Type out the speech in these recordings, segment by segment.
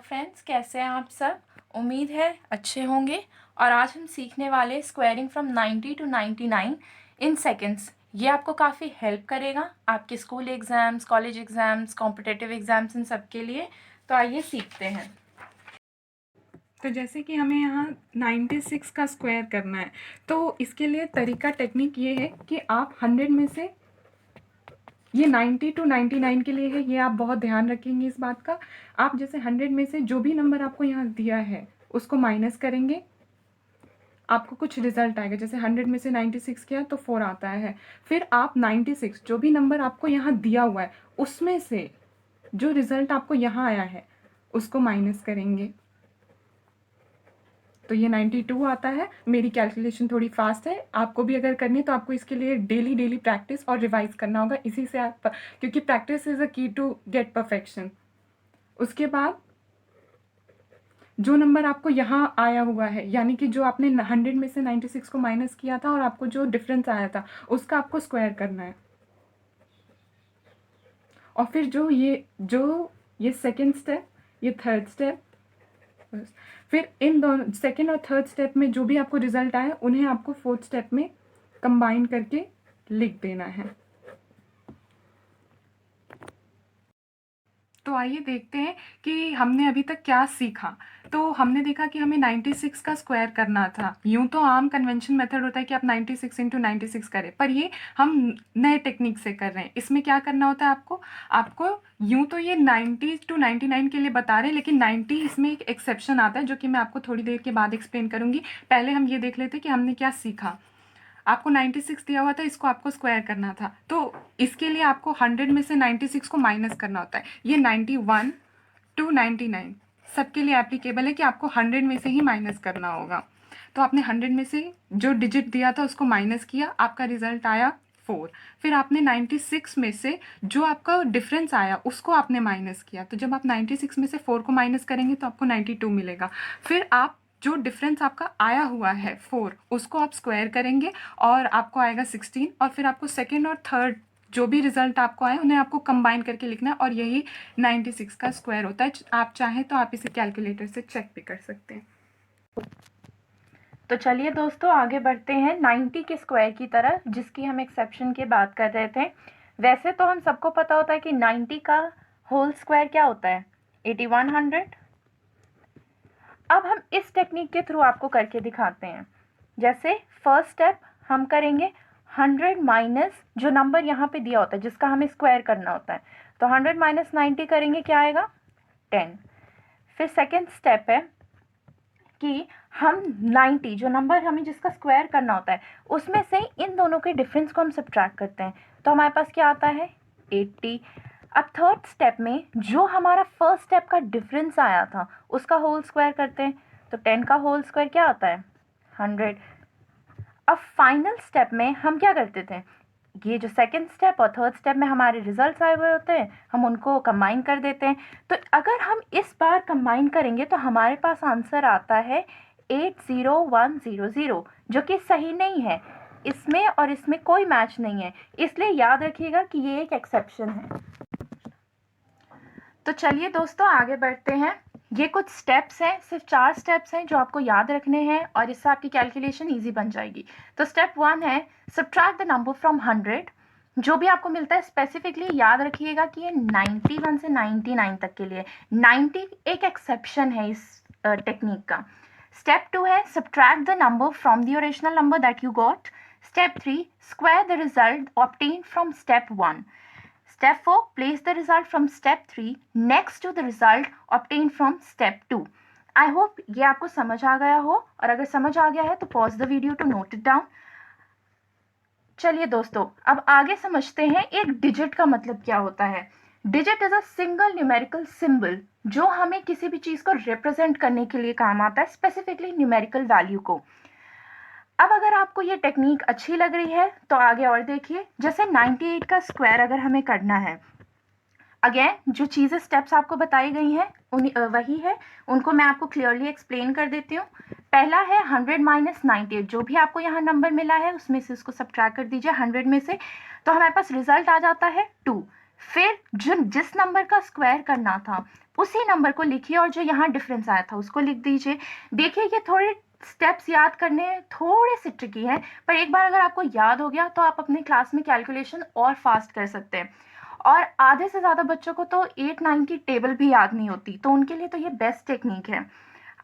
Friends, कैसे हैं आप सब। उम्मीद है अच्छे होंगे। और आज हम सीखने वाले squaring from 90 to 99 in seconds. ये आपको काफ़ी हेल्प करेगा आपके school exams, college exams, competitive exams, इन सब के लिए। तो आइए सीखते हैं। तो जैसे कि हमें यहाँ 96 का स्क्वायर करना है, तो इसके लिए तरीका टेक्निक ये है कि आप 100 में से, ये 90 टू 99 के लिए है, ये आप बहुत ध्यान रखेंगे इस बात का। आप जैसे 100 में से जो भी नंबर आपको यहाँ दिया है उसको माइनस करेंगे, आपको कुछ रिजल्ट आएगा। जैसे 100 में से 96 किया तो 4 आता है। फिर आप 96 जो भी नंबर आपको यहाँ दिया हुआ है उसमें से जो रिजल्ट आपको यहाँ आया है उसको माइनस करेंगे, तो ये 92 आता है। मेरी कैलकुलेशन थोड़ी फास्ट है, आपको भी अगर करनी है तो आपको इसके लिए डेली प्रैक्टिस और रिवाइज करना होगा। इसी से आप, क्योंकि प्रैक्टिस इज़ अ की टू गेट परफेक्शन। उसके बाद जो नंबर आपको यहाँ आया हुआ है, यानी कि जो आपने 100 में से 96 को माइनस किया था और आपको जो डिफरेंस आया था उसका आपको स्क्वायर करना है। और फिर जो ये सेकेंड स्टेप, ये थर्ड स्टेप, फिर इन दोनों सेकेंड और थर्ड स्टेप में जो भी आपको रिजल्ट आए उन्हें आपको फोर्थ स्टेप में कंबाइन करके लिख देना है। तो आइए देखते हैं कि हमने अभी तक क्या सीखा। तो हमने देखा कि हमें 96 का स्क्वायर करना था। यूं तो आम कन्वेंशन मेथड होता है कि आप 96 इंटू 96 करें, पर ये हम नए टेक्निक से कर रहे हैं। इसमें क्या करना होता है आपको यूं तो ये 90 टू 99 के लिए बता रहे हैं, लेकिन 90 इसमें एक एक्सेप्शन आता है जो कि मैं आपको थोड़ी देर के बाद एक्सप्लेन करूंगी। पहले हम ये देख लेते हैं कि हमने क्या सीखा। आपको 96 दिया हुआ था, इसको आपको स्क्वायर करना था, तो इसके लिए आपको 100 में से 96 को माइनस करना होता है। ये 91 टू 99 सबके लिए एप्लीकेबल है कि आपको 100 में से ही माइनस करना होगा। तो आपने 100 में से जो डिजिट दिया था उसको माइनस किया, आपका रिजल्ट आया 4। फिर आपने 96 में से जो आपका डिफरेंस आया उसको आपने माइनस किया, तो जब आप 96 में से 4 को माइनस करेंगे तो आपको 92 मिलेगा। फिर आप जो डिफरेंस आपका आया हुआ है 4 उसको आप स्क्वायर करेंगे और आपको आएगा 16। और फिर आपको सेकेंड और थर्ड जो भी रिजल्ट आपको आए उन्हें आपको कंबाइन करके लिखना है, और यही 96 का स्क्वायर होता है। आप चाहें तो आप इसे कैलकुलेटर से चेक भी कर सकते हैं। तो चलिए दोस्तों, आगे बढ़ते हैं 90 के स्क्वायर की तरफ, जिसकी हम एक्सेप्शन की बात कर रहे थे। वैसे तो हम सबको पता होता है कि 90 का होल स्क्वायर क्या होता है, 8100। अब हम इस टेक्निक के थ्रू आपको करके दिखाते हैं। जैसे फर्स्ट स्टेप हम करेंगे 100 माइनस जो नंबर यहाँ पे दिया होता है जिसका हमें स्क्वायर करना होता है, तो 100 माइनस 90 करेंगे, क्या आएगा 10। फिर सेकेंड स्टेप है कि हम 90 जो नंबर हमें जिसका स्क्वायर करना होता है उसमें से इन दोनों के डिफरेंस को हम सब्ट्रैक्ट करते हैं, तो हमारे पास क्या आता है 80। अब थर्ड स्टेप में जो हमारा फर्स्ट स्टेप का डिफरेंस आया था उसका होल स्क्वायर करते हैं, तो 10 का होल स्क्वायर क्या आता है 100। अब फाइनल स्टेप में हम क्या करते थे, ये जो सेकेंड स्टेप और थर्ड स्टेप में हमारे रिजल्ट्स आए हुए होते हैं हम उनको कंबाइन कर देते हैं। तो अगर हम इस बार कंबाइन करेंगे तो हमारे पास आंसर आता है 80100, जो कि सही नहीं है। इसमें और इसमें कोई मैच नहीं है, इसलिए याद रखिएगा कि ये एक एक्सेप्शन है। तो चलिए दोस्तों, आगे बढ़ते हैं। ये कुछ स्टेप्स हैं, सिर्फ 4 स्टेप्स हैं जो आपको याद रखने हैं, और इससे आपकी कैलकुलेशन ईजी बन जाएगी। तो स्टेप 1 है सब्ट्रैक्ट द नंबर फ्रॉम 100। जो भी आपको मिलता है स्पेसिफिकली याद रखिएगा कि ये 91 से 99 तक के लिए। 90 एक एक्सेप्शन है इस टेक्निक का। स्टेप 2 है subtract the number from the original number that you got. Step 3 square the result obtain from step 1। Step 4, place the result from step 3 next to the result obtained from step 2. I hope ये आपको समझ आ गया हो, और अगर समझ आ गया है तो pause the video to note it down. चलिए दोस्तों, अब आगे समझते हैं एक डिजिट का मतलब क्या होता है। Digit is a single numerical symbol जो हमें किसी भी चीज को रिप्रेजेंट करने के लिए काम आता है, स्पेसिफिकली न्यूमेरिकल वैल्यू को। अब अगर आपको ये टेक्निक अच्छी लग रही है तो आगे और देखिए। जैसे 98 का स्क्वायर अगर हमें करना है, अगेन जो चीज़ें स्टेप्स आपको बताई गई हैं वही है, उनको मैं आपको क्लियरली एक्सप्लेन कर देती हूँ। पहला है 100 माइनस 98, जो भी आपको यहाँ नंबर मिला है उसमें से उसको सब्ट्रैक्ट कर दीजिए 100 में से, तो हमारे पास रिजल्ट आ जाता है 2। फिर जिस नंबर का स्क्वायर करना था उसी नंबर को लिखिए और जो यहाँ डिफरेंस आया था उसको लिख दीजिए। देखिए ये थोड़े स्टेप्स याद करने थोड़े से ट्रिकी हैं, पर एक बार अगर आपको याद हो गया तो आप अपने क्लास में कैलकुलेशन और फास्ट कर सकते हैं। और आधे से ज़्यादा बच्चों को तो 8-9 की टेबल भी याद नहीं होती, तो उनके लिए तो ये बेस्ट टेक्निक है।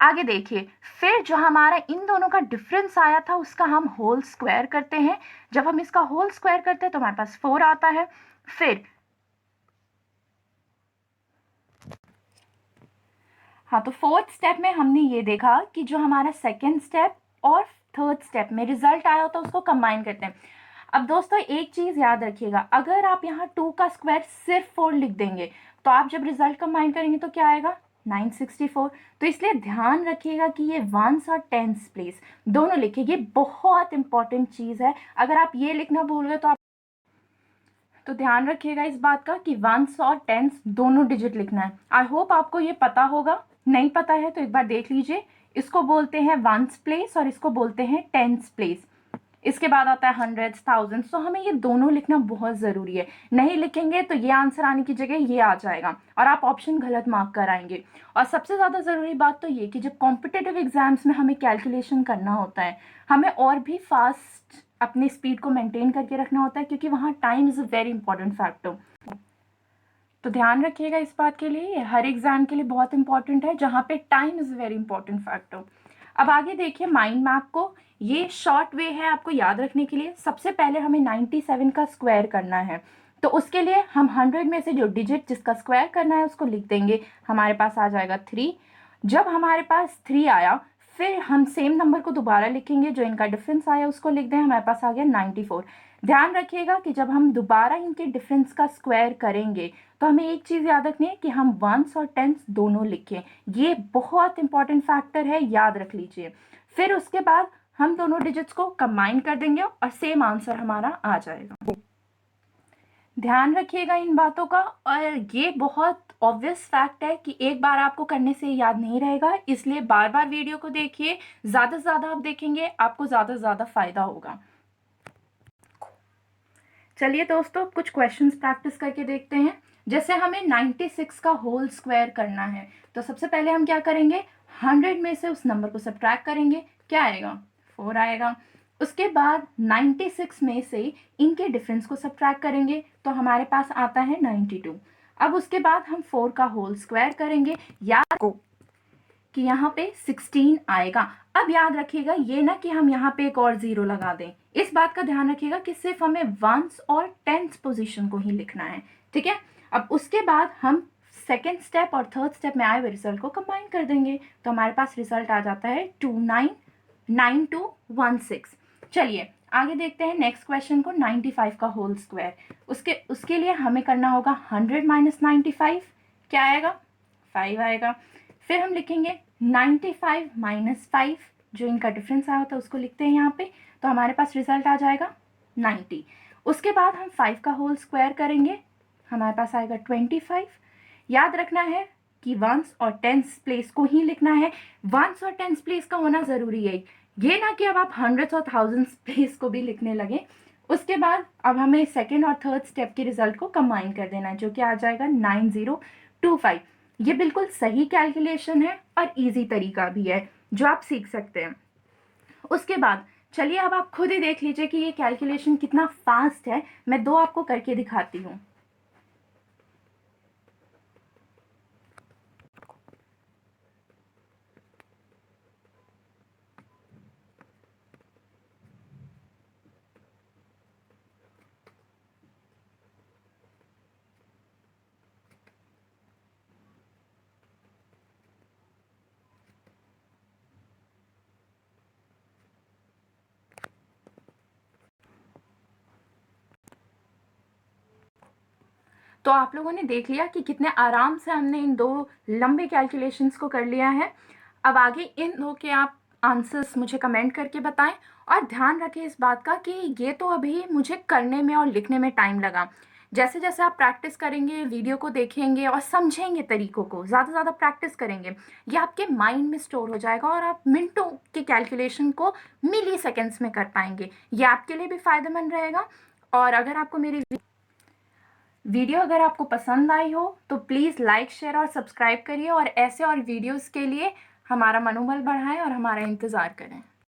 आगे देखिए, फिर जो हमारा इन दोनों का डिफरेंस आया था उसका हम होल स्क्वायर करते हैं। जब हम इसका होल स्क्वायर करते हैं तो हमारे पास 4 आता है। फिर हाँ, तो फोर्थ स्टेप में हमने ये देखा कि जो हमारा सेकेंड स्टेप और थर्ड स्टेप में रिजल्ट आया होता है उसको कंबाइन करते हैं। अब दोस्तों एक चीज़ याद रखिएगा, अगर आप यहाँ 2 का स्क्वायर सिर्फ 4 लिख देंगे तो आप जब रिजल्ट कंबाइन करेंगे तो क्या आएगा 964। तो इसलिए ध्यान रखिएगा कि ये वंस और टेंस प्लेस दोनों लिखिए, ये बहुत इंपॉर्टेंट चीज़ है। अगर आप ये लिखना भूल गए तो ध्यान रखिएगा इस बात का कि वंस और टेंस दोनों डिजिट लिखना है। आई होप आपको ये पता होगा, नहीं पता है तो एक बार देख लीजिए। इसको बोलते हैं वंस प्लेस और इसको बोलते हैं टेंस प्लेस। इसके बाद आता है हंड्रेड्स, थाउजेंड्स, तो हमें ये दोनों लिखना बहुत ज़रूरी है। नहीं लिखेंगे तो ये आंसर आने की जगह ये आ जाएगा और आप ऑप्शन गलत मार्क कराएंगे। और सबसे ज़्यादा ज़रूरी बात तो ये कि जब कॉम्पिटिटिव एग्जाम्स में हमें कैलकुलेशन करना होता है, हमें और भी फास्ट अपनी स्पीड को मेंटेन करके रखना होता है, क्योंकि वहाँ time is a very important factor. तो ध्यान रखिएगा इस बात के लिए, हर एग्जाम के लिए बहुत इंपॉर्टेंट है जहाँ पे time is very important factor. अब आगे देखिए माइंड मैप को, ये शॉर्ट वे है आपको याद रखने के लिए। सबसे पहले हमें 97 का स्क्वायर करना है, तो उसके लिए हम 100 में से जो डिजिट जिसका स्क्वायर करना है उसको लिख देंगे। हमारे पास आ जाएगा 3। जब हमारे पास 3 आया फिर हम सेम नंबर को दोबारा लिखेंगे, जो इनका डिफरेंस आया उसको लिख दें। हमारे पास आ गया 94। ध्यान रखिएगा कि जब हम दोबारा इनके डिफरेंस का स्क्वायर करेंगे तो हमें एक चीज़ याद रखनी है कि हम वंस और टेंस दोनों लिखें। ये बहुत इंपॉर्टेंट फैक्टर है, याद रख लीजिए। फिर उसके बाद हम दोनों डिजिट्स को कंबाइन कर देंगे और सेम आंसर हमारा आ जाएगा। ध्यान रखिएगा इन बातों का, और ये बहुत ऑब्वियस फैक्ट है कि एक बार आपको करने से याद नहीं रहेगा, इसलिए बार बार वीडियो को देखिए। ज़्यादा से ज़्यादा आप देखेंगे आपको ज़्यादा से ज़्यादा फायदा होगा। चलिए दोस्तों कुछ क्वेश्चंस प्रैक्टिस करके देखते हैं। जैसे हमें 96 का होल स्क्वायर करना है, तो सबसे पहले हम क्या करेंगे, 100 में से उस नंबर को सब्ट्रैक्ट करेंगे, क्या आएगा 4 आएगा। उसके बाद 96 में से इनके डिफरेंस को सब्ट्रैक्ट करेंगे तो हमारे पास आता है 92। अब उसके बाद हम 4 का होल स्क्वायर करेंगे, याद को कि यहाँ पे 16 आएगा। अब याद रखिएगा ये ना कि हम यहाँ पे एक और जीरो लगा दें, इस बात का ध्यान रखिएगा कि सिर्फ हमें वंस और टेंस पोजीशन को ही लिखना है, ठीक है। अब उसके बाद हम सेकेंड स्टेप और थर्ड स्टेप में आए हुए रिजल्ट को कंबाइन कर देंगे, तो हमारे पास रिजल्ट आ जाता है 299216। चलिए आगे देखते हैं नेक्स्ट क्वेश्चन को, 95 का होल स्क्वायर। उसके लिए हमें करना होगा 100 माइनस 95, क्या आएगा 5 आएगा। फिर हम लिखेंगे 95 माइनस 5, जो इनका डिफरेंस आया होता है उसको लिखते हैं यहाँ पे, तो हमारे पास रिजल्ट आ जाएगा 90। उसके बाद हम 5 का होल स्क्वायर करेंगे, हमारे पास आएगा 25। याद रखना है कि वंस और टेंस प्लेस को ही लिखना है, वंस और टेंस प्लेस का होना ज़रूरी है, ये ना कि अब आप हंड्रेड्स और थाउजेंड्स प्लेस को भी लिखने लगे। उसके बाद अब हमें सेकेंड और थर्ड स्टेप के रिजल्ट को कंबाइन कर देना है, जो कि आ जाएगा 9025। ये बिल्कुल सही कैलकुलेशन है और इजी तरीका भी है जो आप सीख सकते हैं। उसके बाद चलिए अब आप खुद ही देख लीजिए कि ये कैलकुलेशन कितना फास्ट है। मैं 2 आपको करके दिखाती हूँ। तो आप लोगों ने देख लिया कि कितने आराम से हमने इन 2 लंबे कैलकुलेशंस को कर लिया है। अब आगे इन 2 के आप आंसर्स मुझे कमेंट करके बताएं, और ध्यान रखें इस बात का कि ये तो अभी मुझे करने में और लिखने में टाइम लगा। जैसे जैसे आप प्रैक्टिस करेंगे, वीडियो को देखेंगे और समझेंगे तरीकों को, ज़्यादा से ज़्यादा प्रैक्टिस करेंगे, ये आपके माइंड में स्टोर हो जाएगा और आप मिनटों के कैलकुलेशन को मिली सेकेंड्स में कर पाएंगे। ये आपके लिए भी फ़ायदेमंद रहेगा। और अगर आपको मेरी वीडियो अगर आपको पसंद आई हो तो प्लीज़ लाइक, शेयर और सब्सक्राइब करिए और ऐसे और वीडियोस के लिए हमारा मनोबल बढ़ाएं और हमारा इंतज़ार करें।